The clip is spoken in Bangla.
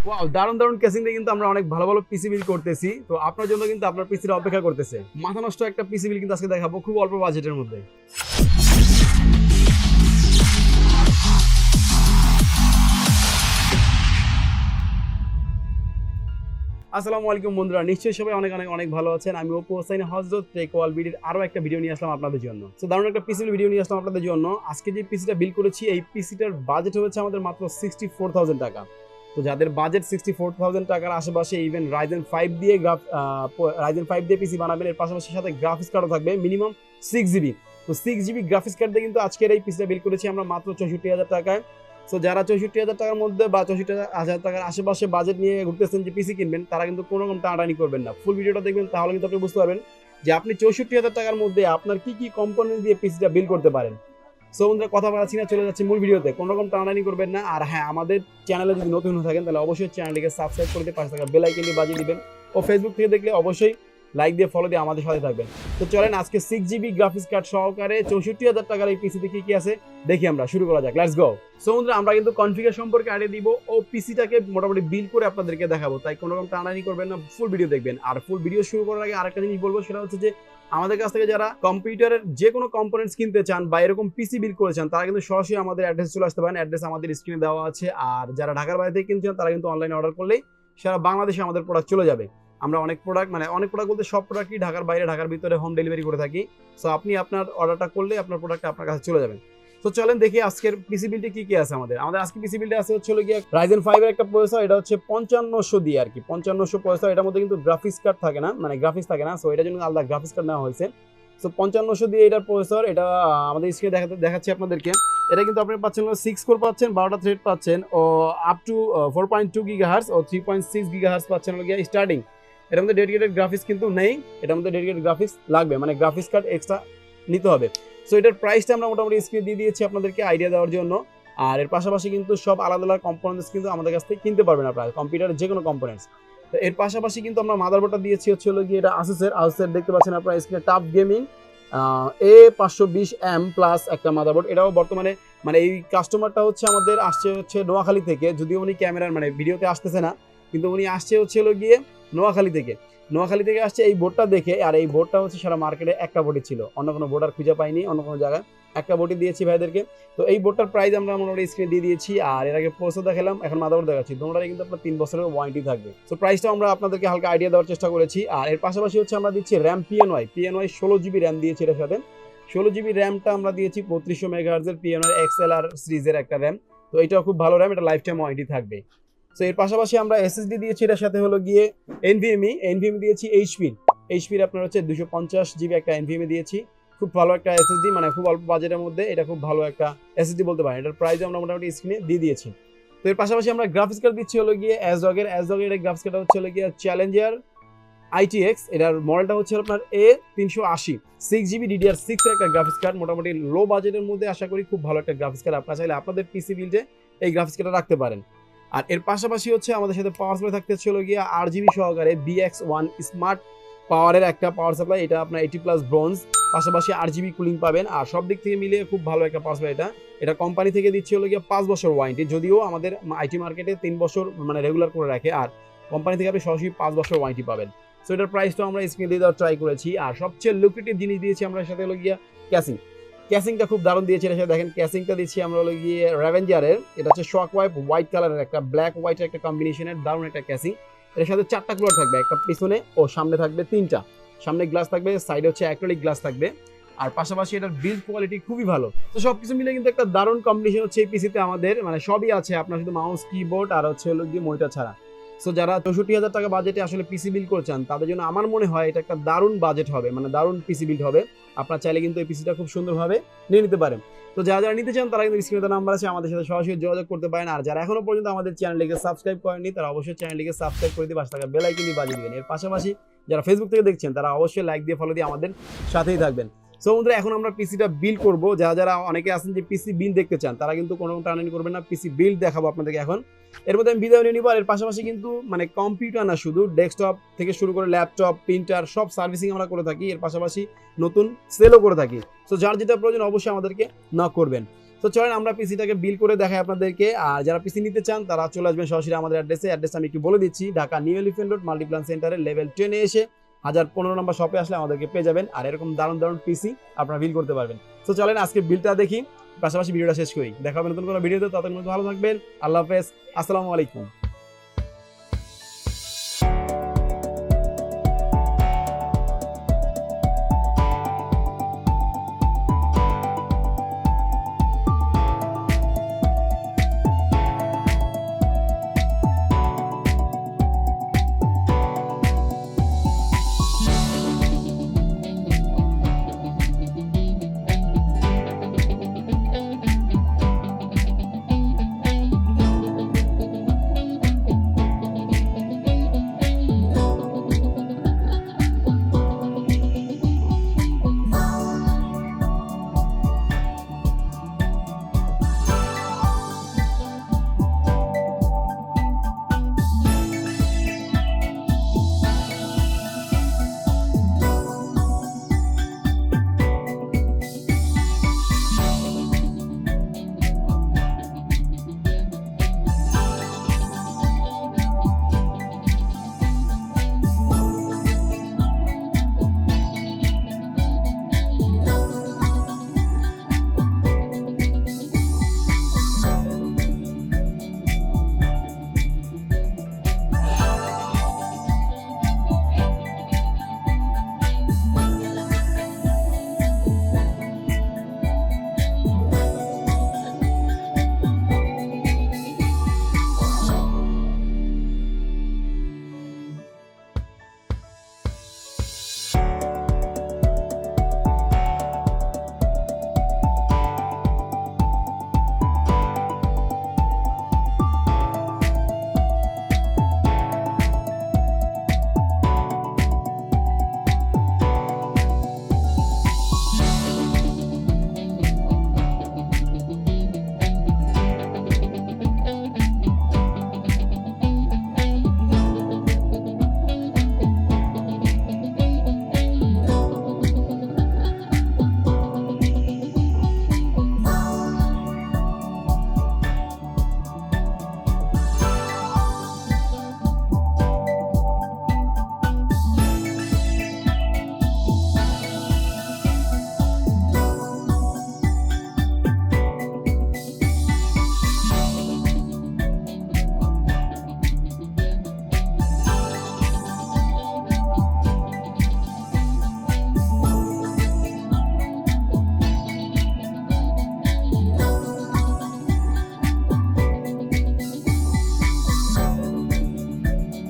ওয়াও, দারুণ দারুণ কেসিং দিয়ে কিন্তু আমরা অনেক ভালো ভালো পিসি বিল করতেছি। তো আপনার জন্য কিন্তু আপনার পিসিটা অপেক্ষা করতেছে। মাথা নষ্ট একটা পিসি বিল কিন্তু আজকে দেখাবো খুব অল্প বাজেটের মধ্যে। আসসালামু আলাইকুম বন্ধুরা, নিশ্চয়ই সবাই অনেক অনেক অনেক ভালো আছেন। আমি অপু হোসেন হযরত টেক ওয়াল বিডির আরো একটা ভিডিও নিয়ে আসলাম আপনাদের জন্য। তো দারুণ একটা পিসি ভিডিও নিয়ে আসলাম আপনাদের জন্য। আজকে যে পিসিটা বিল করেছি এই পিসিটার বাজেট হচ্ছে আমাদের মাত্র 64,000 টাকা। তো যাদের বাজেট 64,000 টাকার আশেপাশে, ইভেন Ryzen 5 দিয়ে পিসি বানাবেন, এর পাশাপাশি সাথে গ্রাফিক্স কার্ডও থাকবে মিনিমাম 6GB। তো 6GB গ্রাফিক্স কার্ড দিয়ে কিন্তু আজকের এই পিসিটা বিল করেছি আমরা মাত্র 64,000 টাকায়। সো যারা 64,000 টাকার মধ্যে বা 64,000 টাকার আশেপাশে বাজেট নিয়ে ঘুরতেছেন যে পিসি কিনবেন, তারা কিন্তু কোনো রকম টানাটানি করবেন না। ফুল ভিডিওটা দেখবেন, তাহলে কিন্তু আপনি বুঝতে পারবেন যে আপনি 64,000 টাকার মধ্যে আপনার কি কি কম্পোনেন্ট দিয়ে পিসিটা বিল করতে পারেন। সো বন্ধুরা, কথা বলাচ্ছি না, চলে যাচ্ছে মূল ভিডিওতে। কোনো রকম টানাটানি করবেন না। আর হ্যাঁ, আমাদের চ্যানেলে যদি নতুন হয়ে থাকেন তাহলে অবশ্যই চ্যানেলটিকে সাবস্ক্রাইব করে দিয়ে পাশে থাকা বেল আইকনটি বাজিয়ে দিবেন। ও ফেসবুক থেকে দেখলে অবশ্যই লাইক দিয়ে ফলো দিয়ে আমাদের সাথে থাকবেন। তো চলেন আজকে 6GB গ্রাফিক্স কার্ড সহকারে 64,000 টাকার এই পিসিতে কি কি আছে দেখি আমরা। শুরু করা যাক, লেটস গো। সো বন্ধুরা, আমরা কিন্তু কনফিগার সম্পর্কে আইডিয়া দিব ও পিসিটাকে মোটামুটি বিল করে আপনাদেরকে দেখাবো। তাই কোনো রকম টানাটানি করবেন না, ফুল ভিডিও দেখবেন। আর ফুল ভিডিও শুরু করার আগে আরেকটা জিনিস বলবো, সেটা হচ্ছে যে আমাদের কাছ থেকে যারা কম্পিউটারের যে কোনো কম্পোনেন্টস কিনতে চান বা এরকম পিসি বিল করে চান, তারা কিন্তু সরাসরি আমাদের অ্যাড্রেসে চলে আসতে পারেন। অ্যাড্রেস আমাদের স্ক্রিনে দেওয়া আছে। আর যারা ঢাকার বাইরে থেকে কিনতে চান, তারা কিন্তু অনলাইনে অর্ডার করলেই সারা বাংলাদেশে আমাদের প্রোডাক্ট চলে যাবে। আমরা অনেক প্রোডাক্ট বলতে সব প্রোডাক্টই ঢাকার বাইরে ঢাকার ভিতরে হোম ডেলিভারি করে থাকি। সো আপনি আপনার অর্ডারটা করলে আপনার প্রোডাক্ট আপনার কাছে চলে যাবে। তো চলেন দেখি আজকের পিসি বিলটি কি কি আছে আমাদের। আজকে পিসি বিলটা আছে হচ্ছে গিয়ে Ryzen 5 এর একটা প্রসেসর। এটা হচ্ছে 5500 দিয়ে আর কি, 5500 প্রসেসর। এটার মধ্যে কিন্তু গ্রাফিক্স কার্ড থাকে না, মানে গ্রাফিক্স থাকে না। সো এটার জন্য আলাদা গ্রাফিক্স কার্ড নেওয়া হয়েছে। সো 5500 দিয়ে এটার প্রসেসর। এটা আমাদের স্ক্রিনে দেখাচ্ছি আপনাদেরকে। এটা কিন্তু আপনি পাচ্ছেন 6 কোর পাচ্ছেন, 12টা থ্রেড পাচ্ছেন ও আপ টু 4.2 GHz ও 3.6 GHz পাচ্ছেন স্টার্টিং। এটার মধ্যে ডেডিকেটেড গ্রাফিক্স কিন্তু নেই। এটার মধ্যে ডেডিকেটেড গ্রাফিক্স লাগবে, মানে গ্রাফিক্স কার্ড এক্সট্রা নিতে হবে। সো এটার প্রাইসটা আমরা মোটামুটি স্ক্রিনে দিয়ে দিয়েছি আপনাদেরকে আইডিয়া দেওয়ার জন্য। আর এর পাশাপাশি কিন্তু সব আলাদা আলাদা কম্পোনেন্টস কিন্তু আমাদের কাছ থেকে কিনতে পারবেন আপনারা, কম্পিউটারের যে কোনো কম্পোনেন্টস। তো এর পাশাপাশি কিন্তু আমরা মাদারবোর্ডটা দিয়েছি হচ্ছে গিয়ে এটা আসুসের দেখতে পাচ্ছেন আপনারা স্ক্রিনে, টাফ গেমিং A520M প্লাস একটা মাদারবোর্ড। এটাও বর্তমানে মানে এই কাস্টমারটা হচ্ছে আমাদের আসছে হচ্ছে নোয়াখালী থেকে, যদিও উনি ক্যামেরার মানে ভিডিওতে আসতেছে না, কিন্তু উনি আসছে হচ্ছে গিয়ে নোয়াখালী থেকে আসছে এই বোর্ডটা দেখে। আর এই বোর্ডটা হচ্ছে সারা মার্কেটে একটা বোর্ডই ছিল, অন্য কোনো বোর্ড আর খুঁজে পাইনি অন্য কোনো জায়গায়, একটা বোর্ডই দিয়েছি ভাইদেরকে। তো এই বোর্ডটার প্রাইস আমরা মোটামুটি স্ক্রিনে দিয়ে দিয়েছি। আর এর আগে প্রসেসর দেখালাম, এখন মাদারবোর্ড দেখাচ্ছি। দুটোটাই কিন্তু আপনার 3 বছরের ওয়ারেন্টি থাকবে। তো প্রাইসটা আমরা আপনাদেরকে হালকা আইডিয়া দেওয়ার চেষ্টা করেছি। আর এর পাশাপাশি হচ্ছে আমরা দিচ্ছি র্যাম পিএনওয়াই 16GB র্যাম দিয়েছি এর সাথে। 16GB র্যামটা আমরা দিয়েছি 3200 MHz এর পিএনওয়াই XLR সিরিজের একটা র্যাম। তো এটাও খুব ভালো র্যাম, এটা লাইফ টাইম ওয়ারেন্টি থাকবে। সো এর পাশাপাশি আমরা এসএসডি দিয়েছি এটার সাথে গিয়ে এনভিএমই দিয়েছি এইচপির আপনার হচ্ছে 250GB একটা এনভিএমই দিয়েছি। খুব ভালো একটা এসএসডি, মানে খুব অল্প বাজেটের মধ্যে এটা খুব ভালো একটা এসএসডি বলতে পারেন। এটার প্রাইস আমরা মোটামুটি স্ক্রিনে দিয়ে দিয়েছি। তো এর পাশাপাশি আমরা গ্রাফিক্স কার্ড দিচ্ছি গিয়ে অ্যাজডগের এটা গ্রাফিক্স কার্ডটা হচ্ছে গিয়ে চ্যালেঞ্জার ITX। এটার মডেলটা হচ্ছে আপনার A380 6GB DDR6 এর একটা গ্রাফিক্স কার্ড। মোটামুটি লো বাজেটের মধ্যে আশা করি খুব ভালো একটা গ্রাফিক্স কার্ড। আপনারা চাইলে আপনাদের পিসি বিল্ডে এই গ্রাফিক্স কার্ডটা রাখতে পারেন। আর এর পাশাপাশি হচ্ছে আমাদের সাথে পাওয়ার সাপ্লাই থাকতে গিয়ে RGB সহকারে BX1 স্মার্ট পাওয়ারের একটা পাওয়ার সাপ্লাই। এটা আপনার 80+ ব্রোঞ্জ, পাশাপাশি RGB কুলিং পাবেন। আর সব দিক থেকে মিলিয়ে খুব ভালো একটা পাওয়ার সাপ্লাই। এটা কোম্পানি থেকে দিচ্ছে গিয়ে 5 বছর ওয়ারেন্টি, যদিও আমাদের আইটি মার্কেটে 3 বছর মানে রেগুলার করে রাখে। আর কোম্পানি থেকে আপনি সরাসরি 5 বছর ওয়ারেন্টি পাবেন। সো এটার প্রাইসটা আমরা স্ক্রিনে দিয়ে দেওয়ার ট্রাই করেছি। আর সবচেয়ে লুক্রেটিভ জিনিস দিয়েছি আমরা সাথে গিয়ে ক্যাসিংটা খুব দারুণ দিয়েছি। এর সাথে দেখেন ক্যাসিংটা দিচ্ছি আমরা গিয়ে র্যাভেঞ্জারের। এটা হচ্ছে শক ওয়াইপ হোয়াইট কালারের একটা ব্ল্যাক হোয়াইটের একটা কম্বিনেশনের দারুণ একটা ক্যাসিং। এর সাথে 4টা কুলার থাকবে, একটা পিছনে ও সামনে থাকবে 3টা। সামনে গ্লাস থাকবে, সাইডে হচ্ছে অ্যাক্রিলিক গ্লাস থাকবে। আর পাশাপাশি এটার বিল্ড কোয়ালিটি খুবই ভালো। তো সবকিছু মিলে কিন্তু একটা দারুণ কম্বিনেশন হচ্ছে এই পিসিতে আমাদের, মানে সবই আছে আপনার, শুধু মাউস কিবোর্ড আর হচ্ছে গিয়ে মনিটর ছাড়া। সো যারা 64,000 টাকা বাজেটে আসলে পিসি বিল্ড করছেন, তাদের জন্য আমার মনে হয় এটা একটা দারুণ বাজেট হবে, মানে দারুণ পিসি বিল্ড হবে। আপনারা চাইলে কিন্তু এই পিসিটা খুব সুন্দরভাবে নিয়ে নিতে পারেন। তো যারা নিতে চান তারা কিন্তু স্ক্রিনে নাম্বার আছে, আমাদের সাথে সরাসরি যোগাযোগ করতে পারেন। আর যারা এখনো পর্যন্ত আমাদের চ্যানেলটিকে সাবস্ক্রাইব করেননি, তারা অবশ্যই চ্যানেলটিকে সাবস্ক্রাইব করে দিয়ে পাশে থাকা বেল আইকনটি বাজিয়ে দিবেন। এর পাশাপাশি যারা ফেসবুক থেকে দেখছেন, তারা অবশ্যই লাইক দিয়ে ফলো দিয়ে আমাদের সাথেই থাকবেন। সো বন্ধুরা, এখন আমরা পিসিটা বিল করবো। যারা অনেকে আছেন যে পিসি বিল দেখতে চান, তারা কিন্তু কোনো টানাটানি করবেন না, পিসি বিল দেখাবো আপনাদেরকে এখন। এর মধ্যে আমি বিদায় নিয়ে নিব। আর এর পাশাপাশি কিন্তু মানে কম্পিউটার না, শুধু ডেস্কটপ থেকে শুরু করে ল্যাপটপ, প্রিন্টার সব সার্ভিসিং আমরা করে থাকি। এর পাশাপাশি নতুন সেলও করে থাকি। সো যার যেটা প্রয়োজন অবশ্যই আমাদেরকে নক করবেন। তো চলেন আমরা পিসিটাকে বিল করে দেখাই আপনাদেরকে। আর যারা পিসি নিতে চান তারা চলে আসবেন সরাসরি আমাদের অ্যাড্রেসটা আমি একটু বলে দিচ্ছি, Dhaka new elephant road Multiplan সেন্টারের লেভেল 10 এ এসে 1015 নম্বর শপে আসলে আমাদেরকে পেয়ে যাবেন। আর এরকম দারুণ দারুণ পিসি আপনারা বিল করতে পারবেন। তো চলেন আজকে বিলটা দেখি, পাশাপাশি ভিডিওটা শেষ করি। দেখা হবে নতুন কোনো ভিডিওতে, ততক্ষণ ভালো থাকবেন। আল্লাহ হাফেজ, আসসালামু আলাইকুম।